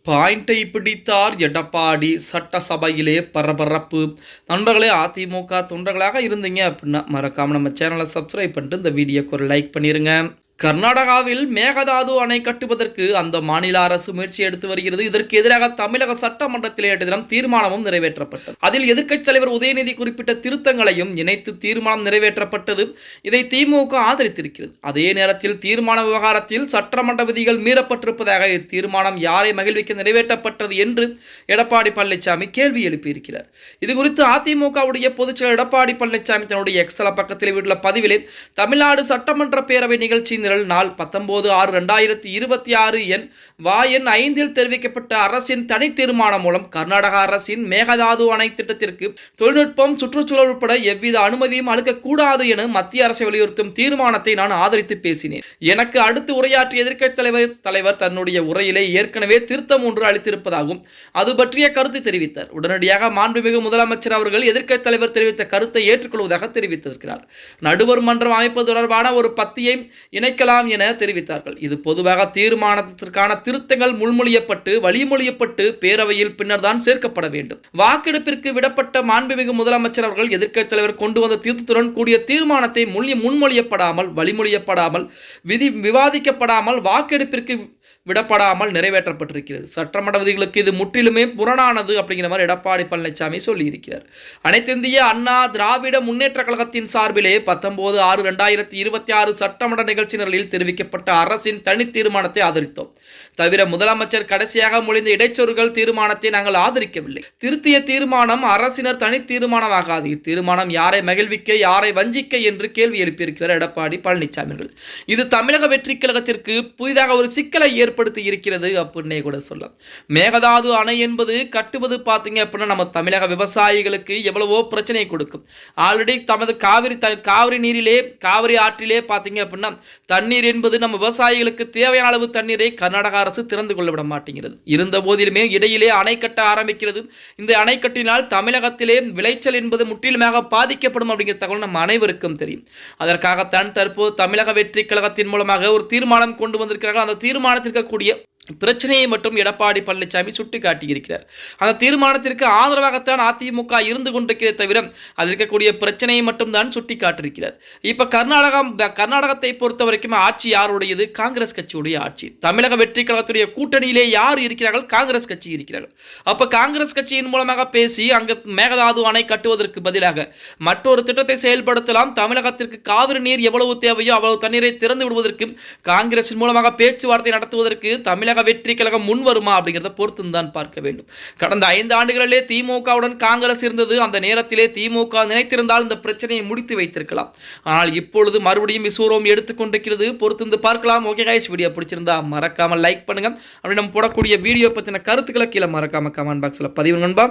பாயிண்டை பிடித்தார் எடப்பாடி. சட்டசபையிலே பரபரப்பு. நண்பர்களே, அதிமுக தொண்டர்களாக இருந்தீங்க அப்படின்னா மறக்காம நம்ம சேனலை சப்ஸ்கிரைப் பண்ணிட்டு இந்த வீடியோக்கு ஒரு லைக் பண்ணிருங்க. கர்நாடகாவில் மேகதாது அணை கட்டுவதற்கு அந்த மாநில அரசு முயற்சி எடுத்து வருகிறது. இதற்கு எதிராக தமிழக சட்டமன்றத்தில் நேற்று தினம் தீர்மானமும் நிறைவேற்றப்பட்டது. அதில் எதிர்க்கட்சி தலைவர் உதயநிதி குறிப்பிட்ட திருத்தங்களையும் இணைத்து தீர்மானம் நிறைவேற்றப்பட்டது. இதை திமுக ஆதரித்திருக்கிறது. அதே நேரத்தில் தீர்மான விவகாரத்தில் சட்டமன்ற விதிகள் மீறப்பட்டிருப்பதாக இத்தீர்மானம் யாரை மகிழ்விக்க நிறைவேற்றப்பட்டது என்று எடப்பாடி பழனிசாமி கேள்வி எழுப்பியிருக்கிறார். இதுகுறித்து அதிமுகவுடைய பொதுச்செயலர் எடப்பாடி பழனிசாமி தன்னுடைய எக்ஸல பக்கத்தில் விட்டுள்ள பதிவிலே தமிழ்நாடு சட்டமன்ற பேரவை நிகழ்ச்சி நாள் 19/6/2026 எண் 5 தெரிவிக்கப்பட்ட அரசின் தனி தீர்மானம் மூலம் கர்நாடக அரசின் மேகதாது அணை திட்டத்திற்கு தொழில்நுட்பம், சுற்றுச்சூழல் உட்பட எவ்வித அனுமதியும் அளிக்கக்கூடாது என மத்திய அரசை வலியுறுத்தும் தீர்மானத்தை நான் ஆதரித்து பேசினேன். எனக்கு அடுத்து உரையாற்றிய எதிர்க்கட்சி தலைவர் தன்னுடைய உரையிலே ஏற்கனவே திருத்தம் ஒன்று அளித்திருப்பதாகவும் அது பற்றிய கருத்தை தெரிவித்தார். உடனடியாக மாண்புமிகு முதலமைச்சர் அவர்கள் எதிர்க்கட்சி தலைவர் தெரிவித்த கருத்தை ஏற்றுக்கொள்வதாக தெரிவித்திருக்கிறார். நடுவர் மன்றம் அமைப்பது தொடர்பான ஒரு பத்தியை இணைக்கலாம் என தெரிவித்தார்கள். இது பொதுவாக தீர்மானத்திற்கான திருத்தங்கள் முன்மொழியப்பட்டு வழிமொழியப்பட்டு பேரவையில் பின்னர் தான் சேர்க்கப்பட வேண்டும். வாக்கெடுப்பிற்கு விடப்பட்ட மாண்புமிகு முதலமைச்சர் அவர்கள் எதிர்க்கட்சி தலைவர் கொண்டு வந்த திருத்தத்துடன் கூடிய தீர்மானத்தை முன்மொழியப்படாமல், வழிமொழியப்படாமல், விவாதிக்கப்படாமல், வாக்கெடுப்பிற்கு விடப்படாமல் நிறைவேற்றப்பட்டிருக்கிறது. சட்டமன்ற விதிகளுக்கு இது முற்றிலுமே புறணானது அப்படிங்கிற மாதிரி எடப்பாடி பழனிசாமி சொல்லியிருக்கிறார். அனைத்திந்திய அண்ணா திராவிட முன்னேற்ற கழகத்தின் சார்பிலே 19/6/2026 சட்டமன்ற நிகழ்ச்சி நிரலில் தெரிவிக்கப்பட்ட அரசின் தனி தீர்மானத்தை ஆதரித்தோம். தவிர முதலமைச்சர் கடைசியாக மொழிந்த இடைச்சொற்கள் தீர்மானத்தை நாங்கள் ஆதரிக்கவில்லை. திருத்திய தீர்மானம் அரசினர் தனி தீர்மானமாகாது. இத்தீர்மானம் யாரை மகிழ்விக்க, யாரை வஞ்சிக்க என்று கேள்வி எழுப்பியிருக்கிறார் எடப்பாடி பழனிசாமி. இது தமிழக வெற்றி கழகத்திற்கு புதிதாக ஒரு சிக்கலை ஏற்படுத்தி இருக்கிறது அப்படின்னே கூட சொல்லலாம். மேகதாது அணை என்பது கட்டுவது பார்த்தீங்க அப்படின்னா நம்ம தமிழக விவசாயிகளுக்கு எவ்வளவோ பிரச்சனை கொடுக்கும். ஆல்ரெடி தமது காவிரி நீரிலே, காவிரி ஆற்றிலே பார்த்தீங்க அப்படின்னா தண்ணீர் என்பது நம்ம விவசாயிகளுக்கு தேவையான அளவு தண்ணீரை கர்நாடக அரசு திறந்து கொள்ள விட மாட்டேங்கிறது. இருந்த போதிலுமே இடையிலே அணை கட்ட ஆரம்பிக்கிறது. இந்த அணை கட்டினால் தமிழகத்திலே விளைச்சல் என்பது முற்றிலுமாக பாதிக்கப்படும் அப்படிங்கிற தகவல் நம்ம அனைவருக்கும் தெரியும். அதற்காகத்தான் தற்போது தமிழக வெற்றி கழகத்தின் மூலமாக ஒரு தீர்மானம் கொண்டு வந்திருக்கிறார்கள். அந்த தீர்மானத்திற்கு கூடிய பிரச்சனையை மட்டும் எடப்பாடி பழனிசாமி சுட்டிக்காட்டியிருக்கிறார். அந்த தீர்மானத்திற்கு ஆதரவாகத்தான் அதிமுக இருந்து கொண்டிருக்கிறதே தவிர அதில் இருக்கக்கூடிய பிரச்சனையை மட்டும் தான் சுட்டிக்காட்டியிருக்கிறார். இப்ப கர்நாடகத்தை பொறுத்த வரைக்கும் ஆட்சி யாருடையது? காங்கிரஸ் கட்சியுடைய ஆட்சி. தமிழக வெற்றி கழகத்துடைய கூட்டணியிலே யார் இருக்கிறார்கள்? காங்கிரஸ் கட்சி இருக்கிறார்கள். அப்ப காங்கிரஸ் கட்சியின் மூலமாக பேசி அங்கு மேகதாது அணை கட்டுவதற்கு பதிலாக மற்றொரு திட்டத்தை செயல்படுத்தலாம். தமிழகத்திற்கு காவிரி நீர் எவ்வளவு தேவையோ அவ்வளவு தண்ணீரை திறந்து விடுவதற்கு காங்கிரசின் மூலமாக பேச்சுவார்த்தை நடத்துவதற்கு தமிழக வெற்றி கழகம் முன் வருமா அப்படிங்கிறத பொறுத்து தான் பார்க்க வேண்டும். கடந்த 5 ஆண்டுகளிலே திமுகவுடன் காங்கிரஸ் இருந்தது. அந்த நேரத்திலே திமுக நினைத்திருந்தால் இந்த பிரச்சனையை முடித்து வைத்திருக்கலாம். ஆனால் இப்பொழுது மறுபடியும் விசூரம் எடுத்துக்கொண்டிருக்கிறது. பொறுத்து பார்க்கலாம். ஓகே கைஸ், வீடியோ பிடிச்சிருந்தா மறக்காம லைக் பண்ணுங்க. அப்படி நம்ம போடக்கூடிய வீடியோ பற்றின கருத்துக்களை கீழே மறக்காம கமெண்ட் பாக்ஸ்ல பதிவு நண்பா.